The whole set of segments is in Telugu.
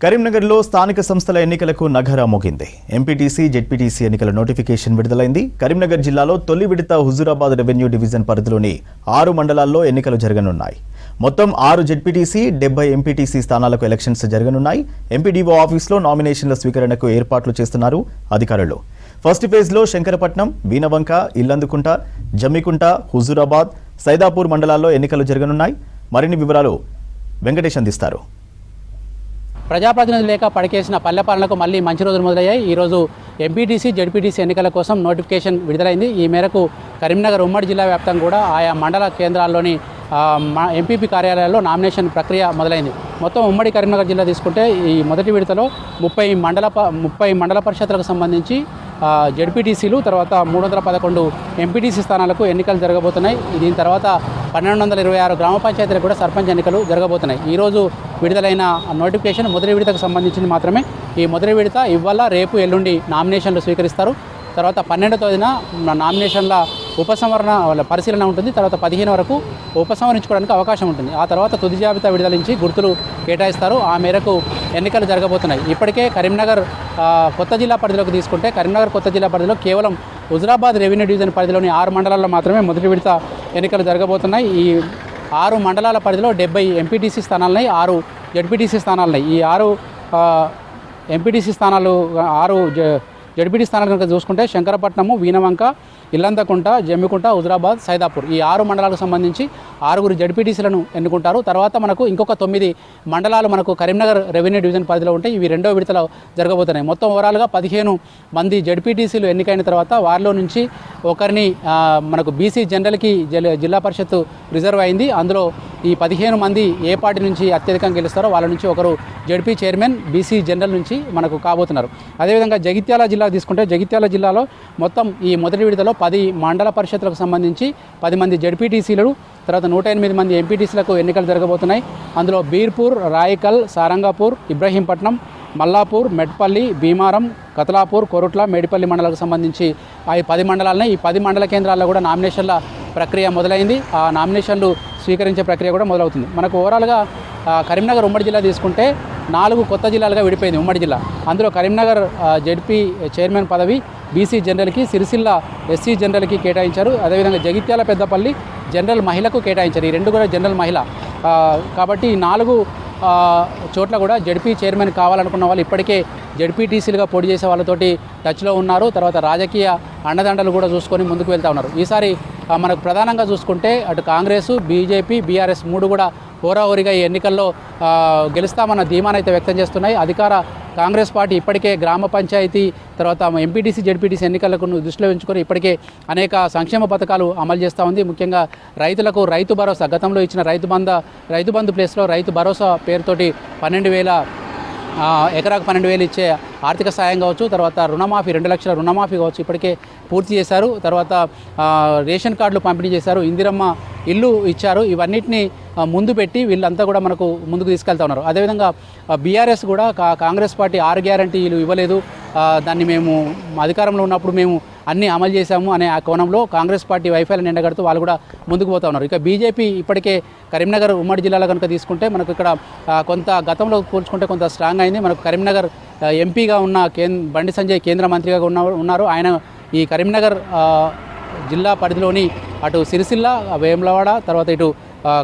కరీంనగర్లో స్థానిక సంస్థల ఎన్నికలకు నగరా మోగింది. ఎంపీటీసీ, జెడ్పీటీసీ ఎన్నికల నోటిఫికేషన్ విడుదలైంది. కరీంనగర్ జిల్లాలో తొలి విడత హుజూరాబాద్ రెవెన్యూ డివిజన్ పరిధిలోని 6 మండలాల్లో ఎన్నికలు జరగనున్నాయి. మొత్తం 6 జెడ్పీటీసీ, 70 ఎంపీటీసీ స్థానాలకు ఎలక్షన్స్ జరగనున్నాయి. ఎంపీడీఓ ఆఫీస్లో నామినేషన్ల స్వీకరణకు ఏర్పాట్లు చేస్తున్నారు అధికారులు. ఫస్ట్ ఫేజ్లో శంకరపట్నం, వీనవంక, ఇల్లందుకుంట, జమ్మికుంట, హుజూరాబాద్, సైదాపూర్ మండలాల్లో ఎన్నికలు జరగనున్నాయి. మరిన్ని వివరాలు వెంకటేష్ అందిస్తారు. ప్రజాప్రతినిధులు లేక పడికేసిన పల్లె పాలనకు మళ్ళీ మంచి రోజులు మొదలయ్యాయి. ఈరోజు ఎంపీటీసీ, జెడ్పీటీసీ ఎన్నికల కోసం నోటిఫికేషన్ విడుదలైంది. ఈ మేరకు కరీంనగర్ ఉమ్మడి జిల్లా వ్యాప్తంగా కూడా ఆయా మండల కేంద్రాల్లోని ఎంపీపీ కార్యాలయాల్లో నామినేషన్ ప్రక్రియ మొదలైంది. మొత్తం ఉమ్మడి కరీంనగర్ జిల్లా తీసుకుంటే ఈ మొదటి విడతలో 30 మండల పరిషత్లకు సంబంధించి జెడ్పీటీసీలు, తర్వాత 311 ఎంపీటీసీ స్థానాలకు ఎన్నికలు జరగబోతున్నాయి. దీని తర్వాత 1226 గ్రామ పంచాయతీలకు కూడా సర్పంచ్ ఎన్నికలు జరగబోతున్నాయి. ఈరోజు విడుదలైన నోటిఫికేషన్ మొదటి విడతకు సంబంధించింది మాత్రమే. ఈ మొదటి విడత ఇవాళ, రేపు, ఎల్లుండి నామినేషన్లు స్వీకరిస్తారు. తర్వాత 12వ తేదీన నామినేషన్ల ఉపసంహరణ పరిశీలన ఉంటుంది. తర్వాత 15 వరకు ఉపసంహరించుకోవడానికి అవకాశం ఉంటుంది. ఆ తర్వాత తుది జాబితా విడుదలించి గుర్తులు కేటాయిస్తారు. ఆ మేరకు ఎన్నికలు జరగబోతున్నాయి. ఇప్పటికే కరీంనగర్ కొత్త జిల్లా పరిధిలోకి తీసుకుంటే కరీంనగర్ కొత్త జిల్లా పరిధిలో కేవలం హుజూరాబాద్ రెవెన్యూ డివిజన్ పరిధిలోని 6 మండలాల్లో మాత్రమే మొదటి విడత ఎన్నికలు జరగబోతున్నాయి. ఈ 6 మండలాల పరిధిలో 70 ఎంపీటీసీ స్థానాలున్నాయి, 6 జెడ్పీటీసీ స్థానాలున్నాయి. ఈ 6 ఎంపీటీసీ స్థానాలు, 6 జెడ్పీటీ స్థానాలు కనుక చూసుకుంటే శంకరపట్నము, వీనవంక, ఇల్లందకుంట, జమ్మికుంట, హుజూరాబాద్, సైదాపూర్ ఈ 6 మండలాలకు సంబంధించి 6 జెడ్పీటీసీలను ఎన్నుకుంటారు. తర్వాత మనకు ఇంకొక 9 మండలాలు మనకు కరీంనగర్ రెవెన్యూ డివిజన్ పరిధిలో ఉంటాయి. ఇవి 2వ విడతలో జరగబోతున్నాయి. మొత్తం ఓవరాల్గా 15 మంది జెడ్పీటీసీలు ఎన్నికైన తర్వాత వారిలో నుంచి ఒకరిని మనకు బీసీ జనరల్కి జిల్లా పరిషత్ రిజర్వ్ అయింది. అందులో ఈ 15 మంది ఏ పార్టీ నుంచి అత్యధికంగా గెలుస్తారో వాళ్ళ నుంచి ఒకరు జెడ్పీ చైర్మన్ బీసీ జనరల్ నుంచి మనకు కాబోతున్నారు. అదేవిధంగా జగిత్యాల జిల్లా తీసుకుంటే జగిత్యాల జిల్లాలో మొత్తం ఈ మొదటి విడతలో 10 మండల పరిషత్లకు సంబంధించి 10 మంది జెడ్పీటీసీలు, తర్వాత 108 మంది ఎంపీటీసీలకు ఎన్నికలు జరగబోతున్నాయి. అందులో బీర్పూర్, రాయకల్, సారంగాపూర్, ఇబ్రహీంపట్నం, మల్లాపూర్, మెట్పల్లి, భీమారం, కతలాపూర్, కొరుట్ల, మేడిపల్లి మండలాలకు సంబంధించి ఈ 10 మండలాలని ఈ 10 మండల కేంద్రాల్లో కూడా నామినేషన్ల ప్రక్రియ మొదలైంది. ఆ నామినేషన్లు స్వీకరించే ప్రక్రియ కూడా మొదలవుతుంది. మనకు ఓవరాల్గా కరీంనగర్ ఉమ్మడి జిల్లా తీసుకుంటే 4 కొత్త జిల్లాలుగా విడిపోయింది ఉమ్మడి జిల్లా. అందులో కరీంనగర్ జెడ్పీ చైర్మన్ పదవి బీసీ జనరల్కి, సిరిసిల్ల ఎస్సీ జనరల్కి కేటాయించారు. అదేవిధంగా జగిత్యాల పెద్దపల్లి జనరల్ మహిళకు కేటాయించారు. ఈ 2 కూడా జనరల్ మహిళ. కాబట్టి 4 చోట్ల కూడా జెడ్పీ చైర్మన్ కావాలనుకున్న వాళ్ళు ఇప్పటికే జెడ్పీటీసీలుగా పోటీ చేసే వాళ్ళతోటి టచ్లో ఉన్నారు. తర్వాత రాజకీయ అండదండలు కూడా చూసుకొని ముందుకు వెళ్తూ ఉన్నారు. ఈసారి మనకు ప్రధానంగా చూసుకుంటే అటు కాంగ్రెస్, బీజేపీ, బీఆర్ఎస్ 3 కూడా హోరాహోరీగా ఈ ఎన్నికల్లో గెలుస్తామన్న ధీమానైతే వ్యక్తం చేస్తున్నాయి. అధికార కాంగ్రెస్ పార్టీ ఇప్పటికే గ్రామ పంచాయతీ, తర్వాత ఎంపీటీసీ, జెడ్పీటీసీ ఎన్నికలకు దృష్టిలో ఉంచుకొని ఇప్పటికే అనేక సంక్షేమ పథకాలు అమలు చేస్తూ ఉంది. ముఖ్యంగా రైతులకు రైతు భరోసా, గతంలో ఇచ్చిన రైతు బంధు ప్లేస్లో రైతు భరోసా పేరుతోటి 12,000 ఎకరాకు 12,000 ఇచ్చే ఆర్థిక సాయం కావచ్చు, తర్వాత రుణమాఫీ 2 లక్షల రుణమాఫీ కావచ్చు ఇప్పటికే పూర్తి చేశారు. తర్వాత రేషన్ కార్డులు పంపిణీ చేశారు, ఇందిరమ్మ ఇల్లు ఇచ్చారు. ఇవన్నిటిని ముందు పెట్టి వీళ్ళంతా కూడా మనకు ముందుకు తీసుకెళ్తా ఉన్నారు. అదేవిధంగా బీఆర్ఎస్ కూడా కాంగ్రెస్ పార్టీ 6 గ్యారంటీలు ఇవ్వలేదు, దాన్ని మేము అధికారంలో ఉన్నప్పుడు మేము అన్నీ అమలు చేశాము అనే ఆ కోణంలో కాంగ్రెస్ పార్టీ వైఫల్యాన్ని ఎండగడుతూ వాళ్ళు కూడా ముందుకు పోతా ఉన్నారు. ఇక బీజేపీ ఇప్పటికే కరీంనగర్ ఉమ్మడి జిల్లాలో కనుక తీసుకుంటే మనకు ఇక్కడ కొంత గతంలో పోల్చుకుంటే కొంత స్ట్రాంగ్ అయింది. మనకు కరీంనగర్ ఎంపీగా ఉన్న బండి సంజయ్ కేంద్ర మంత్రిగా ఉన్నారు. ఆయన ఈ కరీంనగర్ జిల్లా పరిధిలోని అటు సిరిసిల్ల, వేములవాడ, తర్వాత ఇటు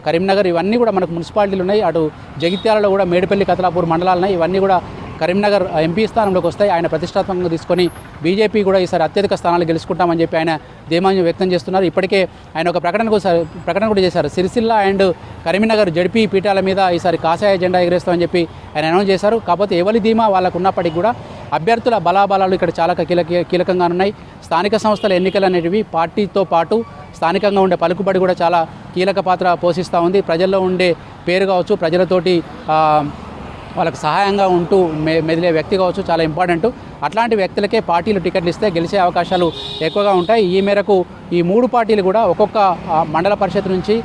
కరీంనగర్ ఇవన్నీ కూడా మనకు మున్సిపాలిటీలు ఉన్నాయి. అటు జగిత్యాలలో కూడా మేడిపల్లి, కతలాపూర్ మండలాలు ఉన్నాయి. ఇవన్నీ కూడా కరీంనగర్ ఎంపీ స్థానంలోకి వస్తాయి. ఆయన ప్రతిష్టాత్మకంగా తీసుకొని బీజేపీ కూడా ఈసారి అత్యధిక స్థానాలు గెలుచుకుంటామని చెప్పి ఆయన ధీమాన్ని వ్యక్తం చేస్తున్నారు. ఇప్పటికే ఆయన ఒక ప్రకటన కూడా చేశారు. సిరిసిల్ల అండ్ కరీంనగర్ జడ్పీ పీఠాల మీద ఈసారి కాషాయ జెండా ఎగరేస్తామని చెప్పి ఆయన అనౌన్స్ చేశారు. కాకపోతే ఎవరి ధీమా వాళ్ళకు ఉన్నప్పటికీ కూడా అభ్యర్థుల బలాబలాలు ఇక్కడ చాలా కీలకంగా ఉన్నాయి. స్థానిక సంస్థల ఎన్నికలు అనేటివి పార్టీతో పాటు స్థానికంగా ఉండే పలుకుబడి కూడా చాలా కీలక పాత్ర పోషిస్తూ ఉంది. ప్రజల్లో ఉండే పేరు కావచ్చు, ప్రజలతోటి వాళ్ళకు సహాయంగా ఉంటూ మెదిలే వ్యక్తి కావచ్చు, చాలా ఇంపార్టెంట్. అట్లాంటి వ్యక్తులకే పార్టీలు టికెట్లు ఇస్తే గెలిచే అవకాశాలు ఎక్కువగా ఉంటాయి. ఈ మేరకు ఈ 3 పార్టీలు కూడా ఒక్కొక్క మండల పరిషత్ నుంచి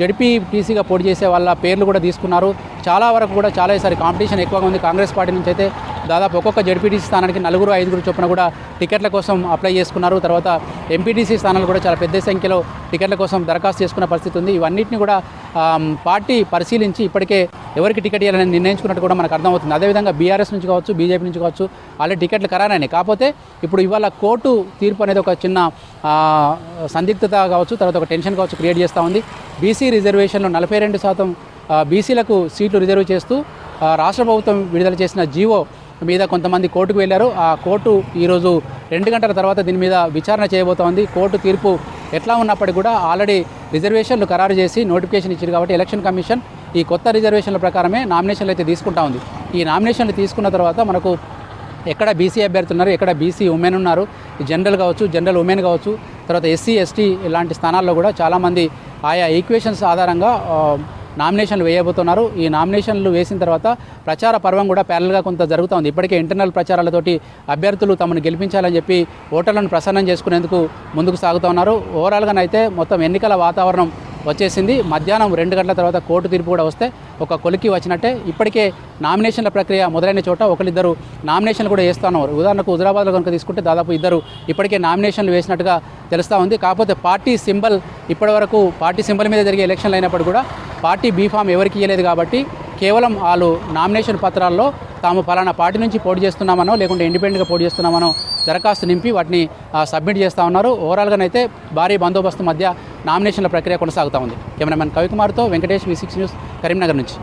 జడ్పీటీసీగా పోటీ చేసే వాళ్ళ పేర్లు కూడా తీసుకున్నారు. చాలా వరకు కూడా ఈసారి కాంపిటీషన్ ఎక్కువగా ఉంది. కాంగ్రెస్ పార్టీ నుంచి అయితే దాదాపు ఒక్కొక్క జడ్పీటీసీ స్థానానికి 4-5 చొప్పున కూడా టికెట్ల కోసం అప్లై చేసుకున్నారు. తర్వాత ఎంపీటీసీ స్థానాలు కూడా చాలా పెద్ద సంఖ్యలో టికెట్ల కోసం దరఖాస్తు చేసుకున్న పరిస్థితి ఉంది. ఇవన్నింటినీ కూడా పార్టీ పరిశీలించి ఇప్పటికే ఎవరికి టికెట్ ఇవ్వాలని నిర్ణయించుకున్నట్టు కూడా మనకు అర్థమవుతుంది. అదేవిధంగా బీఆర్ఎస్ నుంచి కావచ్చు, బీజేపీ నుంచి కావచ్చు ఆల్రెడీ టికెట్లు ఖరారైనాయి. కాకపోతే ఇప్పుడు ఇవాళ కోర్టు తీర్పు అనేది ఒక చిన్న సందిగ్ధత కావచ్చు, తర్వాత ఒక టెన్షన్ కావచ్చు క్రియేట్ చేస్తూ ఉంది. బీసీ రిజర్వేషన్లో 42% బీసీలకు సీట్లు రిజర్వ్ చేస్తూ రాష్ట్ర ప్రభుత్వం విడుదల చేసిన జీవో మీద కొంతమంది కోర్టుకు వెళ్ళారు. ఆ కోర్టు ఈరోజు 2 గంటల తర్వాత దీని మీద విచారణ చేయబోతోంది. కోర్టు తీర్పు ఎట్లా ఉన్నప్పటికీ కూడా ఆల్రెడీ రిజర్వేషన్లు ఖరారు చేసి నోటిఫికేషన్ ఇచ్చారు కాబట్టి ఎలక్షన్ కమిషన్ ఈ కొత్త రిజర్వేషన్ల ప్రకారమే నామినేషన్లు అయితే తీసుకుంటా ఉంది. ఈ నామినేషన్లు తీసుకున్న తర్వాత మనకు ఎక్కడ బీసీ అభ్యర్థులు ఉన్నారు, ఎక్కడ బీసీ ఉమెన్ ఉన్నారు, జనరల్ కావచ్చు, జనరల్ ఉమెన్ కావచ్చు, తర్వాత ఎస్సీ ఎస్టీ ఇలాంటి స్థానాల్లో కూడా చాలామంది ఆయా ఈక్వేషన్స్ ఆధారంగా నామినేషన్లు వేయబోతున్నారు. ఈ నామినేషన్లు వేసిన తర్వాత ప్రచార పర్వం కూడా ప్యారల్గా కొంత జరుగుతోంది. ఇప్పటికే ఇంటర్నల్ ప్రచారాలతోటి అభ్యర్థులు తమను గెలిపించాలని చెప్పి ఓటర్లను ప్రసన్నం చేసుకునేందుకు ముందుకు సాగుతూ ఉన్నారు. ఓవరాల్గానైతే మొత్తం ఎన్నికల వాతావరణం వచ్చేసింది. మధ్యాహ్నం 2 గంటల తర్వాత కోర్టు తీర్పు కూడా వస్తే ఒక కొలికి వచ్చినట్టే. ఇప్పటికే నామినేషన్ల ప్రక్రియ మొదలైన చోట ఒకరిద్దరు నామినేషన్లు కూడా వేస్తూ ఉన్నారు. ఉదాహరణకు హుజరాబాద్లో కనుక తీసుకుంటే దాదాపు 2 ఇప్పటికే నామినేషన్లు వేసినట్టుగా తెలుస్తూ ఉంది. కాకపోతే పార్టీ సింబల్ ఇప్పటివరకు పార్టీ సింబల్ మీద జరిగే ఎలక్షన్లు అయినప్పుడు కూడా పార్టీ బీఫామ్ ఎవరికి ఇవ్వలేదు కాబట్టి కేవలం వాళ్ళు నామినేషన్ పత్రాల్లో తాము ఫలానా పార్టీ నుంచి పోటీ చేస్తున్నామనో లేకుంటే ఇండిపెండెంట్గా పోటీ చేస్తున్నామనో దరఖాస్తు నింపి వాటిని సబ్మిట్ చేస్తూ ఉన్నారు. ఓవరాల్గానైతే భారీ బందోబస్తు మధ్య నామినేషన్ల ప్రక్రియ కొనసాగుతూ ఉంది. కెమెరామెన్ కవికుమార్తో వెంకటేష్, V6 న్యూస్, కరీంనగర్ నుంచి.